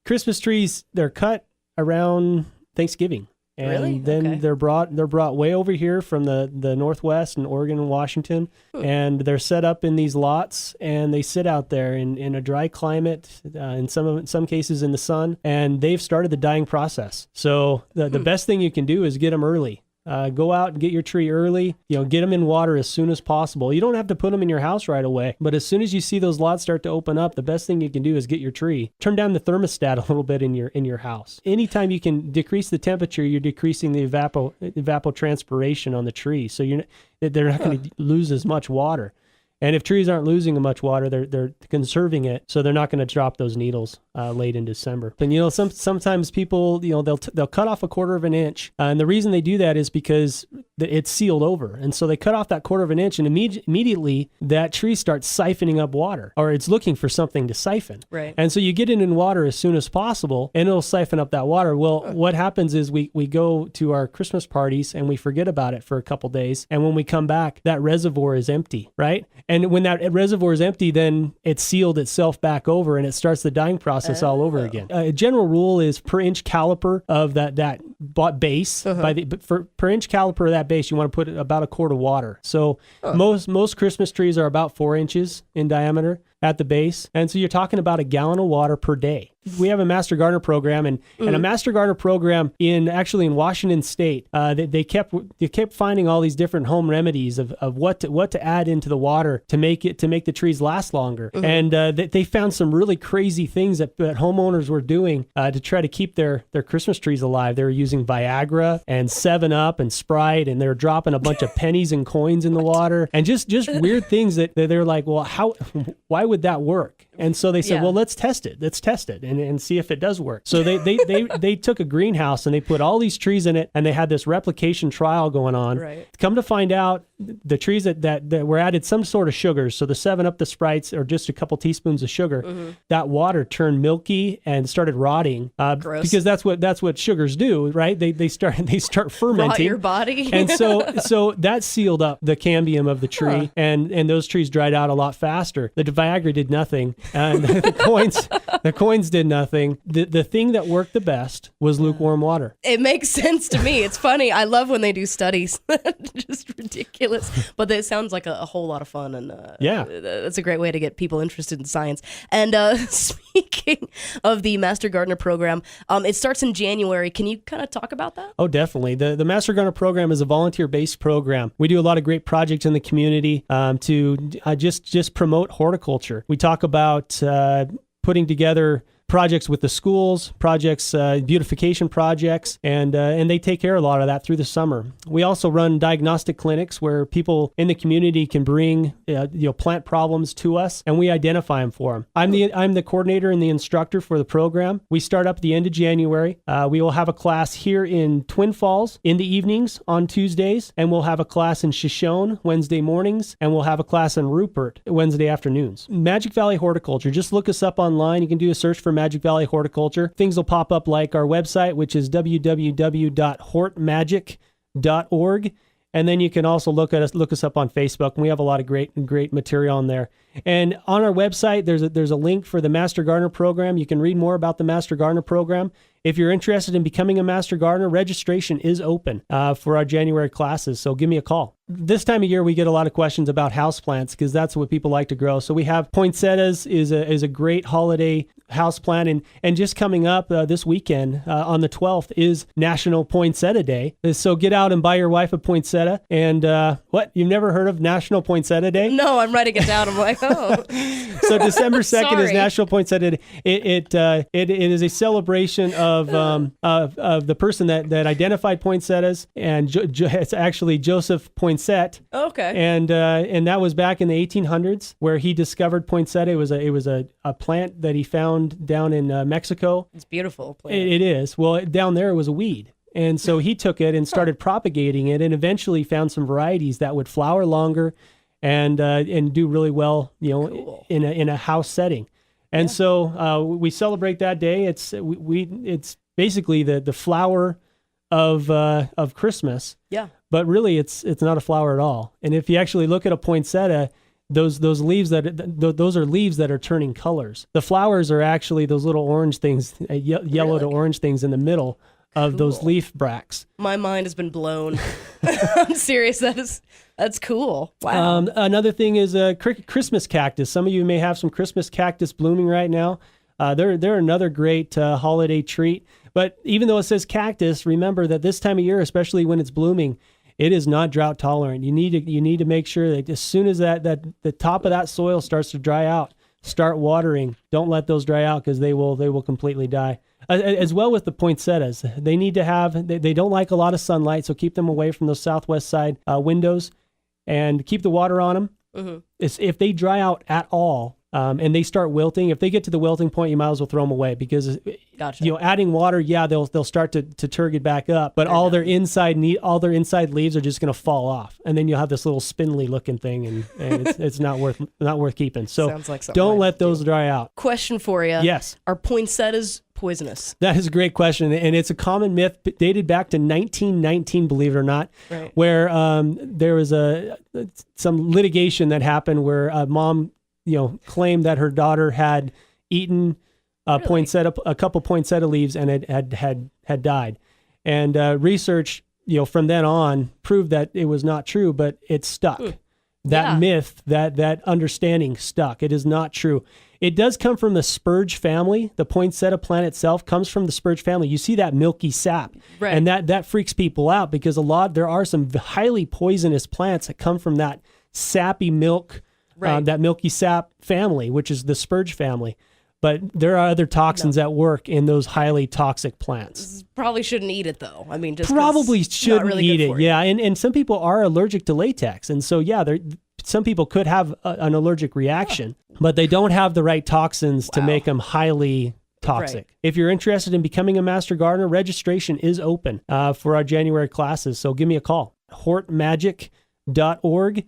Christmas trees, they're cut around Thanksgiving. And Really? then Okay. they're brought way over here from the Northwest and Oregon and Washington, and they're set up in these lots, and they sit out there in a dry climate, in some cases in the sun, and they've started the dying process. So the best thing you can do is get them early. Go out and get your tree early. Get them in water as soon as possible. You don't have to put them in your house right away, but as soon as you see those lots start to open up, the best thing you can do is get your tree. Turn down the thermostat a little bit in your house. Anytime you can decrease the temperature, you're decreasing the evapotranspiration on the tree, so they're not going to lose as much water. And if trees aren't losing much water, they're conserving it, so they're not going to drop those needles late in December. And sometimes people they'll cut off a quarter of an inch, and the reason they do that is because it's sealed over, and so they cut off that quarter of an inch, and immediately that tree starts siphoning up water, or it's looking for something to siphon. Right. And so you get it in water as soon as possible, and it'll siphon up that water. Well, what happens is we go to our Christmas parties and we forget about it for a couple days, and when we come back, that reservoir is empty, right? And when that reservoir is empty, then it's sealed itself back over, and it starts the dying process all over again. A general rule is per inch caliper of that base. Per inch caliper of that base, you want to put about a quart of water. So most Christmas trees are about 4 inches in diameter at the base, and so you're talking about a gallon of water per day. We have a Master Gardener program, and a Master Gardener program in Washington State. They kept finding all these different home remedies of what to add into the water to make the trees last longer. And they found some really crazy things that homeowners were doing to try to keep their Christmas trees alive. They were using Viagra and 7-Up and Sprite, and they were dropping a bunch of pennies and coins in the water, and just weird things that they're like, well, why would that work? And so they said, well, let's test it and see if it does work. So they took a greenhouse and they put all these trees in it, and they had this replication trial going on. Right. Come to find out, the trees that were added some sort of sugars, so the 7-Up, the Sprites, or just a couple teaspoons of sugar, that water turned milky and started rotting. Gross. Because that's what sugars do, right? They start fermenting. Rot your body. And so that sealed up the cambium of the tree, and those trees dried out a lot faster. The Viagra did nothing, and the coins did nothing. The thing that worked the best was lukewarm water. It makes sense to me. It's funny. I love when they do studies. Just ridiculous. But it sounds like a whole lot of fun, and that's a great way to get people interested in science. And speaking of the Master Gardener program, it starts in January. Can you kind of talk about that? Oh, definitely. The Master Gardener program is a volunteer-based program. We do a lot of great projects in the community to just promote horticulture. We talk about putting together projects with the schools, beautification projects, and they take care of a lot of that through the summer. We also run diagnostic clinics where people in the community can bring plant problems to us, and we identify them for them. I'm the coordinator and the instructor for the program. We start up at the end of January. We will have a class here in Twin Falls in the evenings on Tuesdays, and we'll have a class in Shoshone Wednesday mornings, and we'll have a class in Rupert Wednesday afternoons. Magic Valley Horticulture. Just look us up online. You can do a search for Magic Valley Horticulture. Things will pop up like our website, which is www.hortmagic.org. And then you can also look us up on Facebook, and we have a lot of great material on there. And on our website, there's a link for the Master Gardener program. You can read more about the Master Gardener program. If you're interested in becoming a Master Gardener, registration is open for our January classes, so give me a call. This time of year, we get a lot of questions about houseplants because that's what people like to grow. So we have poinsettias is a great holiday houseplant, and just coming up this weekend on the 12th is National Poinsettia Day. So get out and buy your wife a poinsettia. And what? You've never heard of National Poinsettia Day? No, I'm writing it down. I'm like, oh. So December 2nd is National Poinsettia Day. It is a celebration of the person that identified poinsettias, and it's actually Joseph Poinsett. Okay. And that was back in the 1800s where he discovered poinsettia. It was a plant that he found down in Mexico. It's beautiful plant. It is. Well, down there it was a weed. And so he took it and started propagating it, and eventually found some varieties that would flower longer and do really well, Cool. in a house setting. And so we celebrate that day. It's basically the flower of Christmas. Yeah. But really, it's not a flower at all. And if you actually look at a poinsettia, those leaves those are leaves that are turning colors. The flowers are actually those little orange things, yellow to orange things in the middle of those leaf bracts. My mind has been blown. I'm serious. That's cool. Wow. Another thing is Christmas cactus. Some of you may have some Christmas cactus blooming right now. They're another great holiday treat. But even though it says cactus, remember that this time of year, especially when it's blooming, it is not drought tolerant. You need to make sure that as soon as that the top of that soil starts to dry out, start watering. Don't let those dry out because they will completely die. As well with the poinsettias, they need to have. They don't like a lot of sunlight, so keep them away from those southwest side windows, and keep the water on them. Mm-hmm. If they dry out at all. And they start wilting. If they get to the wilting point, you might as well throw them away because adding water, they'll start to turgid back up, but all their inside leaves are just going to fall off, and then you'll have this little spindly looking thing, and it's not worth keeping. So sounds like don't let those dry out. Question for you: Yes, are poinsettias poisonous? That is a great question, and it's a common myth dated back to 1919, believe it or not, right. Where there was some litigation that happened where a mom claimed that her daughter had eaten a couple poinsettia leaves and had died. And research, from then on proved that it was not true, but it stuck. That myth, that understanding stuck. It is not true. It does come from the spurge family. The poinsettia plant itself comes from the spurge family. You see that milky sap, right. And that freaks people out because there are some highly poisonous plants that come from that sappy milk. Right. That milky sap family, which is the spurge family. But there are other toxins at work in those highly toxic plants. Probably shouldn't eat it, though. I mean, just probably shouldn't really eat it. Yeah, and some people are allergic to latex. And so, some people could have an allergic reaction, but they don't have the right toxins to make them highly toxic. Right. If you're interested in becoming a master gardener, registration is open for our January classes. So give me a call, hortmagic.org.